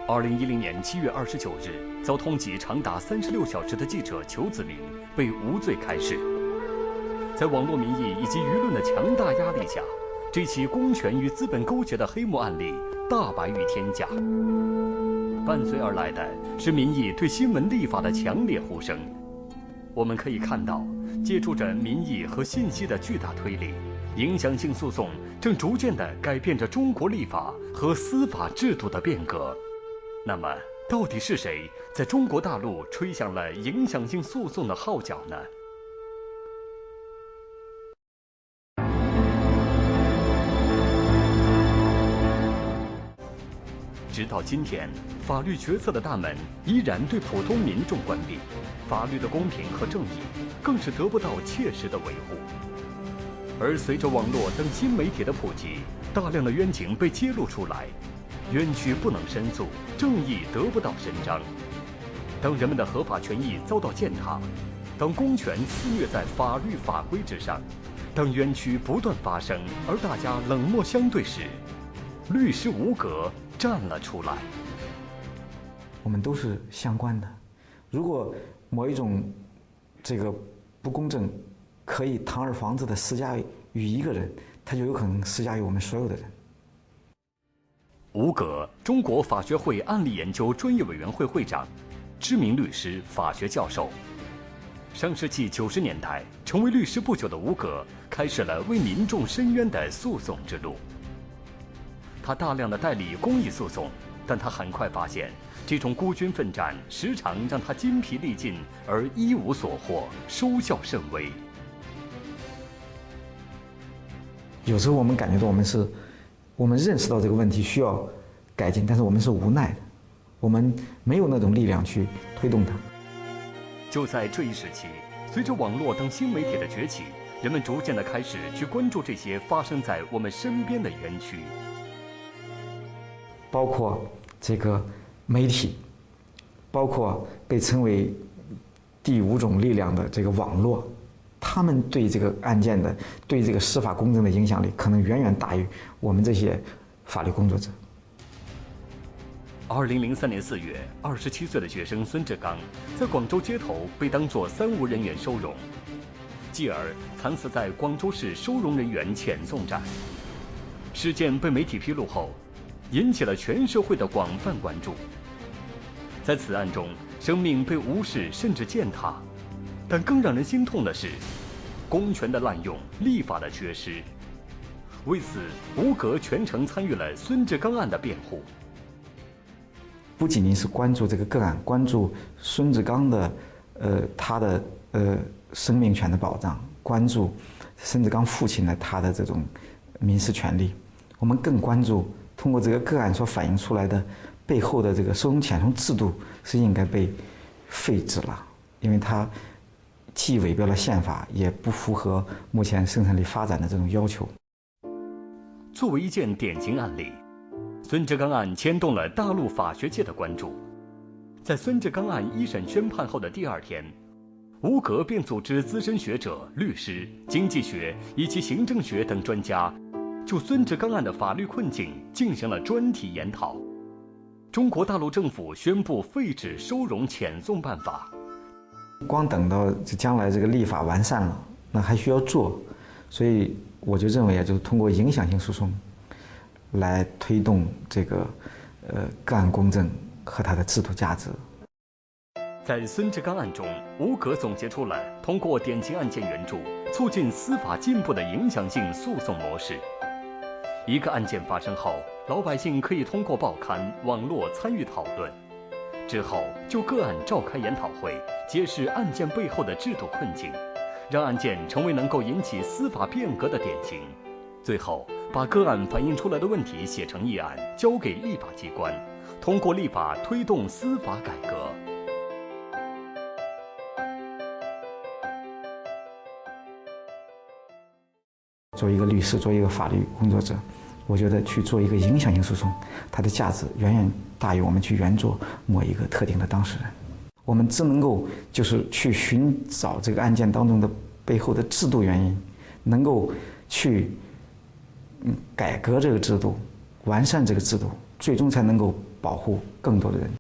2010年7月29日，遭通缉长达36小时的记者裘子明被无罪开释。在网络民意以及舆论的强大压力下，这起公权与资本勾结的黑幕案例大白于天下。伴随而来的是民意对新闻立法的强烈呼声。我们可以看到，借助着民意和信息的巨大推力，影响性诉讼正逐渐地改变着中国立法和司法制度的变革。那么，到底是谁在中国大陆吹响了影响性诉讼的号角呢？直到今天，法律决策的大门依然对普通民众关闭，法律的公平和正义更是得不到切实的维护。而随着网络等新媒体的普及，大量的冤情被揭露出来，冤屈不能申诉，正义得不到伸张。当人们的合法权益遭到践踏，当公权肆虐在法律法规之上，当冤屈不断发生而大家冷漠相对时，律师吴格站了出来。我们都是相关的，如果某一种这个不公正可以堂而皇之的施加于一个人，他就有可能施加于我们所有的人。吴格，中国法学会案例研究专业委员会会长，知名律师、法学教授。上世纪90年代，成为律师不久的吴格，开始了为民众伸冤的诉讼之路。他大量的代理公益诉讼，但他很快发现，这种孤军奋战时常让他筋疲力尽而一无所获，收效甚微。有时候我们感觉到我们认识到这个问题需要改进，但是我们是无奈的，我们没有那种力量去推动它。就在这一时期，随着网络等新媒体的崛起，人们逐渐的开始去关注这些发生在我们身边的冤屈。包括这个媒体，包括被称为第五种力量的这个网络，他们对这个案件的、对这个司法公正的影响力，可能远远大于我们这些法律工作者。2003年4月，27岁的学生孙志刚在广州街头被当作三无人员收容，继而惨死在广州市收容人员遣送站。事件被媒体披露后，引起了全社会的广泛关注。在此案中，生命被无视甚至践踏，但更让人心痛的是，公权的滥用、立法的缺失。为此，吴格全程参与了孙志刚案的辩护。不仅仅是关注这个个案，关注孙志刚的他的生命权的保障，关注孙志刚父亲的他的这种民事权利，我们更关注通过这个个案所反映出来的背后的这个收容遣送制度是应该被废止了，因为它既违背了宪法，也不符合目前生产力发展的这种要求。作为一件典型案例，孙志刚案牵动了大陆法学界的关注。在孙志刚案一审宣判后的第二天，吴格便组织资深学者、律师、经济学以及行政学等专家，就孙志刚案的法律困境进行了专题研讨。中国大陆政府宣布废止收容遣送办法。光等到将来这个立法完善了，那还需要做，所以我就认为就是通过影响性诉讼来推动这个个案公正和它的制度价值。在孙志刚案中，吴格总结出了通过典型案件援助促进司法进步的影响性诉讼模式。一个案件发生后，老百姓可以通过报刊、网络参与讨论，之后就个案召开研讨会，揭示案件背后的制度困境，让案件成为能够引起司法变革的典型。最后把个案反映出来的问题写成议案，交给立法机关，通过立法推动司法改革。作为一个律师，作为一个法律工作者，我觉得去做一个影响性诉讼，它的价值远远大于我们去援助某一个特定的当事人。我们只能够就是去寻找这个案件当中的背后的制度原因，能够去改革这个制度，完善这个制度，最终才能够保护更多的人。